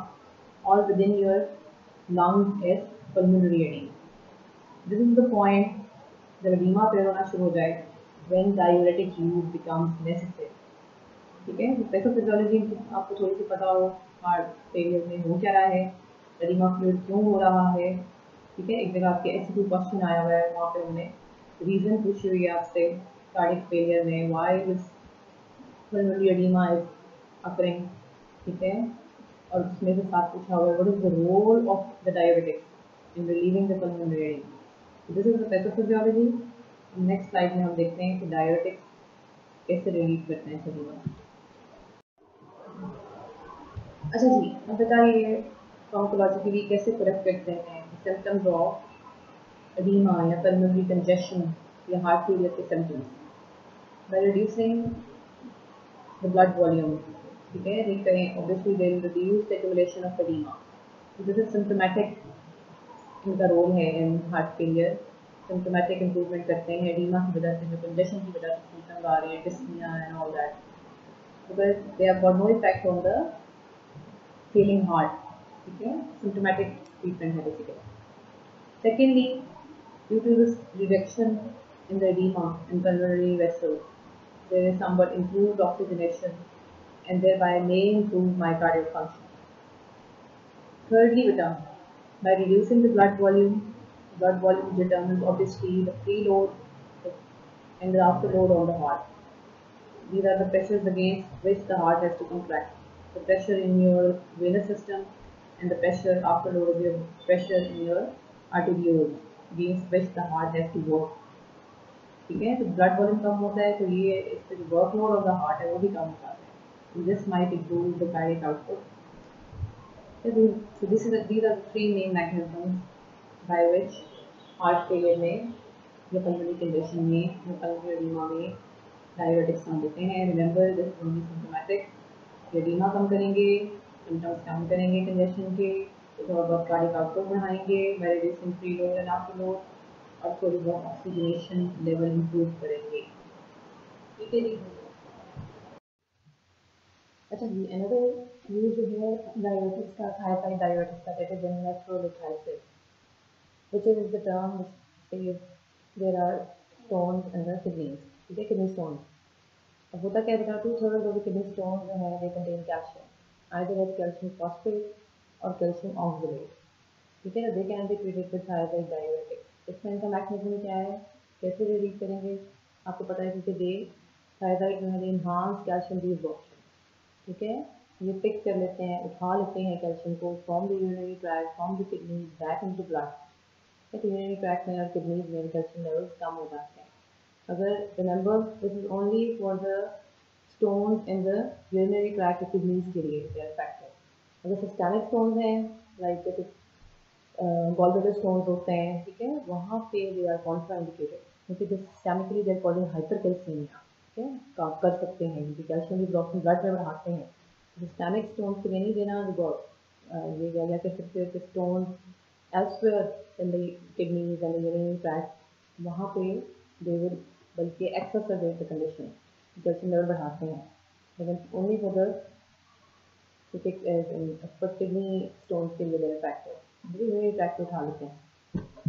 or within your lungs as pulmonary edema। This is the point जब edema फिर होना शुरू हो जाए when diuretic use becomes necessary। ठीक है, पैथोफिजियोलॉजी आपको थोड़ी सी पता हो, हार्ट फेलियर में हो क्या रहा है, एडिमा फ्लूइड क्यों हो रहा है। ठीक है, एक जगह आपके ऐसे क्वेश्चन आया हुआ है, वहाँ पे उन्हें रीज़न पूछी हुई है आपसे कार्डियक फेलियर में, why this pulmonary oedema is occurring. ठीक है, और उसमें से साथ पूछा हुआ है what is the role of the diuretics in relieving the pulmonary oedema. This is the pathophysiology. Next slide में हम देखते हैं कि डायरेटिक्स कैसे रिलीव करते हैं शरीर में। अच्छा जी, अब बताइए फार्माकोलॉजिकली कैसे करेक्ट करते हैं सिम्टम्स ऑफ एडीमा या पल्मोनरी कंजेशन या हार्ट फेलियर के symptoms by reducing the blood volume. ठीक है, देख करें obviously they will reduce the accumulation of oedema. This is symptomatic, इनका रोल है in heart failure. Symptomatic improvement करते हैं एडीमा की वजह से, जो कंजेशन की वजह से सिम्टम्स आ रहे हैं, dyspnoea and all that, because they have got no effect on the feeling heart. ठीक है, symptomatic treatment है basically. Secondly, due to this reduction in the edema in pulmonary vessels, there is somewhat improved oxygenation and thereby may improve myocardial function. Thirdly, by reducing the blood volume determines obviously the preload and the afterload on the heart. These are the pressures against which the heart has to contract. The pressure in your venous system and the pressure afterload of your pressure in your arterioles against which the heart has to work. ठीक है, तो ब्लड वॉल्यूम कम होता है तो ये इस पर जो वर्कलोड ऑफ द हार्ट है वो भी कम हो जाता है। This might improve the cardiac output. So these are the three main mechanisms by which heart failure में या pulmonary condition में या pulmonary edema में डायरेटिक्स हम देते हैं। Remember this is only symptomatic. Edema कम करेंगे, सिम्टम्स कम करेंगे कंजेशन के, तो थोड़ा बहुत कार्डियक आउटपुट बढ़ाएंगे by reducing preload and afterload, और थोड़ी बहुत ऑक्सीजनेशन लेवल इंप्रूव करेंगे। ठीक है जी। अच्छा जी, अनदर यूज जो है डायरेटिक्स का, थायराइड डायरेटिक्स का, that is nephrolithiasis, which is the term which says there are stones in the kidneys. ठीक है, किडनी स्टोन्स। अब होता क्या है, 2/3 ऑफ द किडनी स्टोन जो है they contain calcium, either as calcium phosphate और कैल्शियम ऑक्सलेट। ठीक है, they can be treated with thiazide diuretics. इसमें इनका मैकेनिज्म क्या है, कैसे रिलीव करेंगे, आपको पता है क्योंकि दे थायराइड जो है दे इन्हांस कैल्शियम रीअब्जॉर्प्शन। ठीक है, ये पिक कर लेते हैं, उठा लेते हैं कैल्शियम को from the urinary tract, from the kidney back in the blood. Urinary tract में और किडनीज में कैल्शियम लेवल्स कम हो जाते हैं। अगर remember this is only for the stones in the urinary tract of kidneys के लिए they are effective. अगर systemic stones हैं like जैसे gallbladder stones होते हैं, ठीक है, वहाँ पे they are contraindicated क्योंकि systemically they are causing hypercalcemia। ठीक है, काम कर सकते हैं क्योंकि कैल्शियम एब्जॉर्प्शन ब्लड में बढ़ाते हैं। systemic stones के लिए नहीं देना, ये क्या कह सकते हो कि stones elsewhere in the kidneys and the urinary tract वहाँ पे they will बल्कि exacerbate the condition, calcium level बढ़ाते हैं। लेकिन only for the kidney stones के लिए इफेक्टिव। धीरे इफेक्ट उठा लेते हैं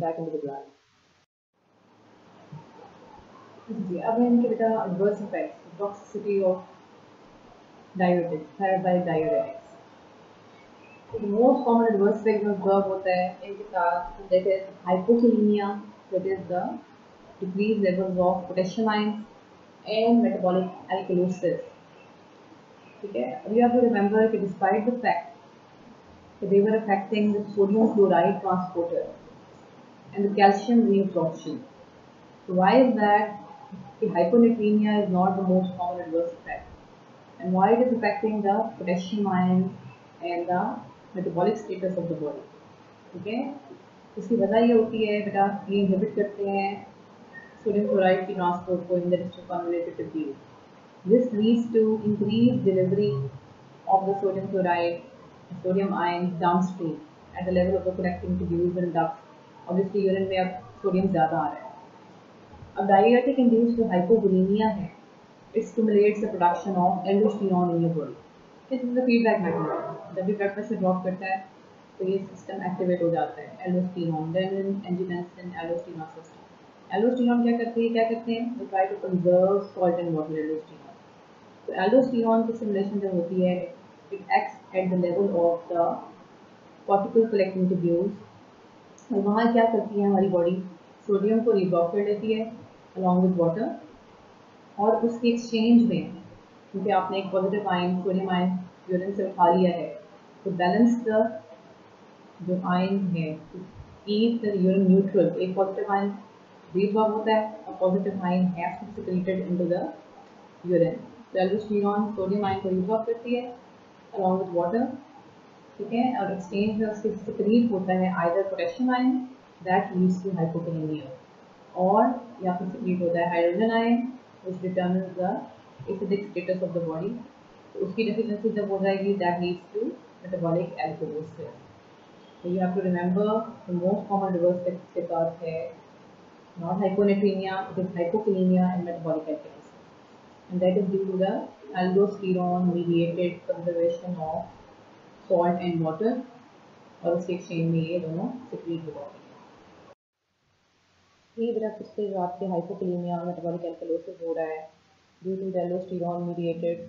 बैक इन द ब्लड। जी, अब है इनके बेटा adverse effects, toxicity of diuretics, thyroid diuretics. Most common adverse effect जो ऑब्जर्व होता है इनके साथ, that is hypokalemia, that is the decrease levels of potassium ions and metabolic alkalosis. ठीक है, you have to remember कि despite the fact that they were affecting the sodium chloride transporter and the calcium reabsorption. So why is that? Hyponatremia is not the most common adverse effect, and why it is affecting the potassium ion and the metabolic status of the body. ठीक है, इसकी वजह ये होती है बेटा, ये इनहिबिट करते हैं sodium chloride की ट्रांसपोर्ट को in the district tube. This leads to increased delivery of the sodium chloride, sodium ions downstream at the level of the connecting tubules and ducts. Obviously urine में अब सोडियम ज़्यादा आ रहा है। अब डायरेटिक इंड्यूस्ड जो हाइपोवोलेमिया है, it stimulates the production of aldosterone in your body. This is the feedback mechanism. जब भी ब्लड प्रेशर ड्रॉप करता है तो ये सिस्टम एक्टिवेट हो जाता है, aldosterone, renin, angiotensin, aldosterone system. Aldosterone क्या करते हैं, वो try to conserve salt and water aldosterone. तो एल्डोस्टेरोन की स्टिमुलेशन जब होती है, it acts at the level of the cortical collecting tubules, और वहाँ क्या करती है हमारी बॉडी, सोडियम को रिब्लॉक कर लेती है अलॉन्ग विद वाटर, और उसके एक्सचेंज में क्योंकि आपने एक positive ion sodium ion urine से उठा लिया है, तो बैलेंस द जो आयन है keep the urine neutral. एक positive ion reabsorb होता है, a positive ion has to be secreted into the urine. तो aldosterone सोडियम आयन को reabsorb करती है along with water, ठीक है, और एक्सचेंज में उसके secrete होता है either potassium ion that leads to hypokalemia, और या फिर secrete होता है hydrogen ion which determines the acidic status of the body. तो उसकी deficiency जब हो जाएगी that leads to metabolic alkalosis. So you have to remember the most common reverse effects के साथ है not hyponatremia, it is hypokalemia and metabolic alkalosis, and that is due to the aldosterone mediated conservation of salt and water, और उसके exchange में ये दोनों secrete हो जाते हैं. ये बेटा इससे जो आपके hypokalemia और metabolic alkalosis हो रहा है due to the aldosterone mediated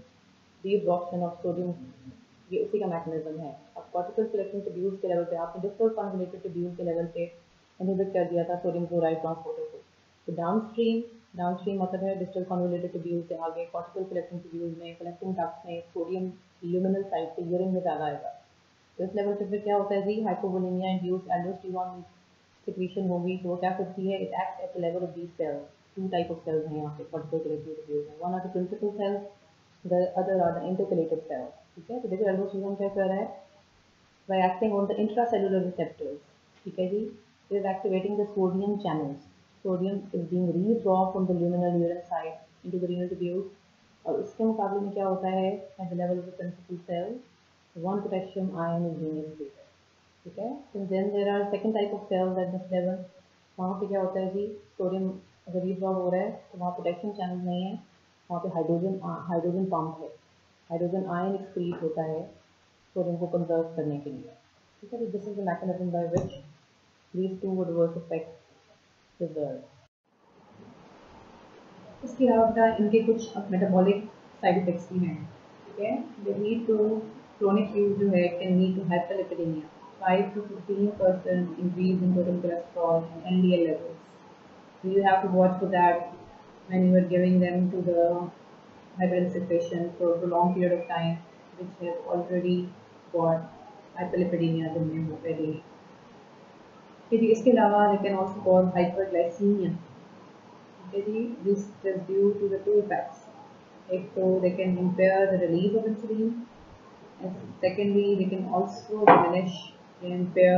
reabsorption of sodium, ये उसी का मैकेनिज्म है. अब कॉर्टिकल कलेक्टिंग ट्यूब्यूल्स के लेवल पे आपने डिस्टल कन्वोल्यूटेड ट्यूब्यूल के लेवल पे इनहिबिट कर दिया था सोडियम क्लोराइड ट्रांसपोर्टर को. तो डाउनस्ट्रीम मतलब है डिस्टल कन्वोल्यूटेड ट्यूब्यूल से आगे कॉर्टिकल कलेक्टिंग ट्यूब्यूल में कलेक्टिंग डक्ट्स में सोडियम ल्यूमिनल साइड से यूरिन में ज़्यादा आएगा. तो इस लेवल पे फिर क्या होता है जी, हाइपोवोलेमिया इंड्यूस्ड एल्डोस्टेरोन सिक्रीशन होगी. तो वो क्या करती है, it act at the level of these cells. Two type of cells हैं यहाँ पे कॉर्टिकल कलेक्टिंग ट्यूब्यूल में. One are the principal cells, the other are the intercalated cells. ठीक है, तो देखिए एल्डोस्टेरोन क्या कर रहा है, by acting on the intracellular receptors, ठीक है जी, it is activating the sodium channels. Sodium is being reabsorbed from the luminal urine side into the renal tubules, और उसके मुकाबले में क्या होता है, at the level of the principal cell, one potassium ion is being excreted. ठीक है, तो then there are second type of cells at this level. वहाँ पे क्या होता है जी, सोडियम अगर reabsorb हो रहा है तो वहाँ पोटेशियम चैनल नहीं है, वहाँ पे हाइड्रोजन पंप है, हाइड्रोजन आयन एक्सक्रीट होता है सोडियम को कंजर्व करने के लिए. ठीक है, this is the mechanism by which these two would reverse effect result. इसके अलावा इनके कुछ मेटाबॉलिक साइड इफेक्ट्स भी हैं. ठीक है, they lead to chronic use जो है can lead to hyperlipidemia, 5 to 15% increase in total cholesterol and LDL levels. So you have to watch for that when you are giving them to the hypertensive patient for a prolonged period of time which have already got hyperlipidemia जिनमें हो पहले. फिर इसके अलावा they can also cause hyperglycemia. This is due to the two effects. एक तो they can impair the release of insulin, and secondly they can also diminish and impair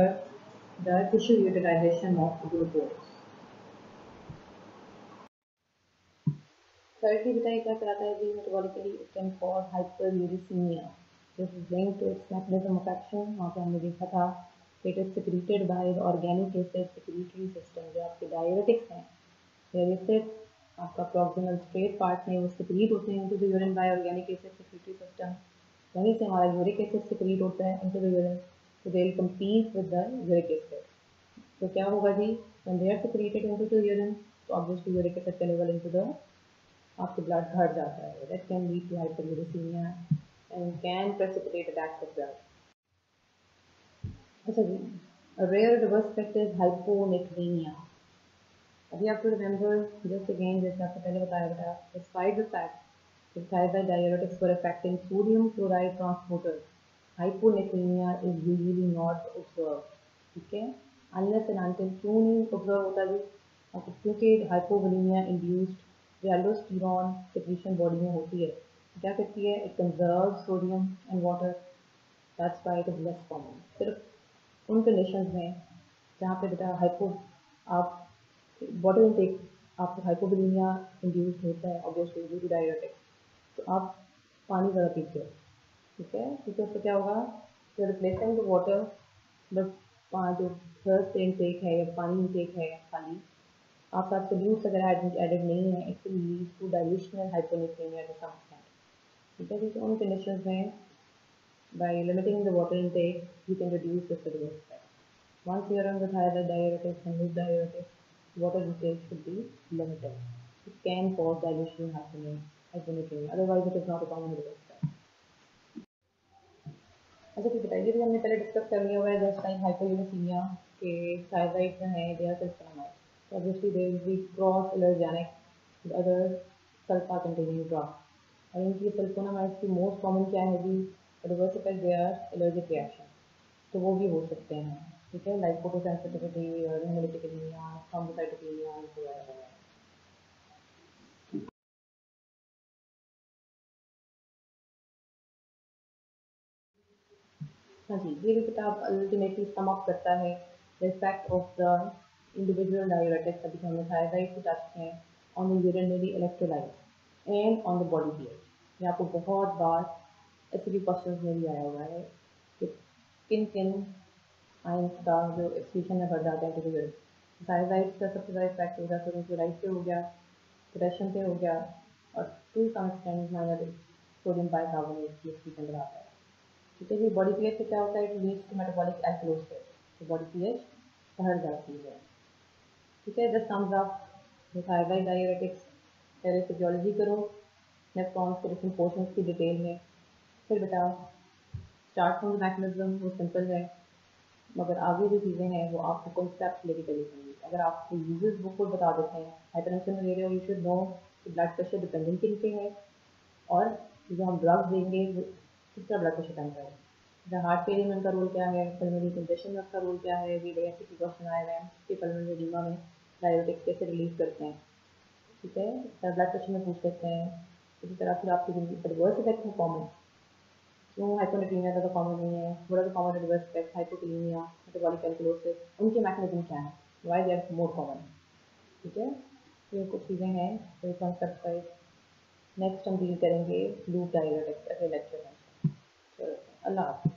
the tissue utilization of glucose. Thirdly, बताइए क्या कराता है जी metabolically, it can cause hyperuricemia. This is linked to its mechanism of action. वहाँ पे हमने देखा था it is secreted by the organic acid secretory system. जो आपके diuretics हैं, where it sits आपका proximal straight part में वो secrete होते हैं into the urine by organic acid secretory system. वहीं से हमारा uric acid secrete होता है into the urine. So they will compete with the uric acid. तो क्या होगा जी, when they are secreted into the urine, तो obviously uric acid का level into the आपके ब्लड घट जाता है. That can lead to hyperuricemia and can precipitate attacks of blood. अच्छा जी, a rare reverse effect is hyponatremia. अभी आपको remember just again जैसे आपको पहले बताया था, despite the fact that thyroid diuretics were affecting sodium chloride transporter, hyponatremia is usually not observed. ठीक है, unless and until क्यों नहीं observe होता जी, क्योंकि hypovolemia induced aldosterone secretion body में होती है. क्या करती है, it conserves sodium and water, that's why it is less common. सिर्फ उन कंडीशंस में जहाँ पे बेटा आप वाटर इनटेक आपको हाइपोवोलेमिया इंड्यूस होता है ऑब्वियसली ड्यू टू डायरेटिक, तो आप पानी ज़्यादा पीते हो. ठीक है, क्योंकि उससे क्या होगा, जो रिप्लेसिंग द वाटर, बट जो थर्स्ट इनटेक है या पानी इनटेक है खाली आपका सोल्यूट्स अगर एडेड नहीं है, it will lead to dilutional hyponatremia to some extent. ठीक है, तो उन कंडीशंस में by limiting the water intake you can reduce this reverse effect. Once you are on the thiazide diuretics and with diuretics, water intake should be limited. It can cause dilutional hyponatremia, otherwise it is not a common reverse effect. अच्छा ठीक बताइए, तो हमने पहले डिस्कस कर लिया हुआ है जस्ट लाइक हाइपोयूरेसीमिया के थायराइड जो है they are system. Obviously there will be cross allergenic with other sulfa containing drugs. और इनकी सल्फोनामाइड्स की मोस्ट कॉमन क्या है जी, reverse effect they are allergic reaction, तो वो भी हो सकते हैं. ठीक है, लाइक फोटोसेंसिटिविटी और हेमोलिटिक एनीमिया, थ्रोम्बोसाइटोपेनिया वगैरह। हाँ जी, ये भी किताब अल्टीमेटली सम अप करता है the effect of the individual diuretics, अभी हमने थायराइड की टच हैं, on the urinary electrolyte and on the body pH. ये आपको बहुत बार ऐसे भी क्वेश्चन में भी आया हुआ है कि किन किन आयंस का जो एक्सक्रीशन में बढ़ जाता है इंडिविजुअल। थायराइड का सबसे ज़्यादा इफेक्ट होगा सोडियम से हो गया, पोटेशियम से हो गया, और to some extent minor sodium bicarbonate की एक्सक्रीशन बढ़ाता है। ठीक है जी, बॉडी पीएच से क्या होता है, it leads to metabolic acidosis, तो बॉडी पीएच बढ़ जाती है। ठीक है, just sums up thyroid diuretics. पहले फिजियोलॉजी करो, नेफ्रॉन्स के डिफरेंट पोर्शंस की डिटेल में, फिर बेटा स्टार्ट फ्रॉम द मैकेनिज्म, वो सिंपल है, मगर आगे जो चीज़ें हैं वो आपको कॉन्सेप्ट लेके चली जाएंगी। अगर आपको यूजेस वो खुद बता देते हैं, हाइपरटेंशन में ले रहे हो, यू शुड नो कि ब्लड प्रेशर डिपेंडेंट किन पे है, और जो हम ड्रग्स देंगे वो किस तरह ब्लड प्रेशर कंट्रोल है, हार्ट फेलियर में उनका रोल क्या है, पल्मोनरी कंजेशन में उसका रोल क्या है, भी ऐसे की क्वेश्चन आए हुए हैं कि पल्मोनरी एडिमा में डायरेटिक्स कैसे रिलीज करते हैं। ठीक है, ब्लड प्रेशर में पूछ सकते हैं। इसी तरह फिर आपकी जिंदगी एडवर्स इफेक्ट है कॉमन, क्यों हाइपोनेट्रीमिया ज़्यादा कॉमन नहीं है, थोड़ा सा common adverse effect hypokalemia, metabolic alkalosis, उनके मैकेनिज्म क्या है, why they are more common. ठीक है, ये कुछ चीज़ें हैं तो कॉन्सेप्ट वाइज नेक्स्ट हम डील करेंगे लूप डायरेटिक्स अगले लेक्चर में। चलो, अल्लाह हाफ़िज़।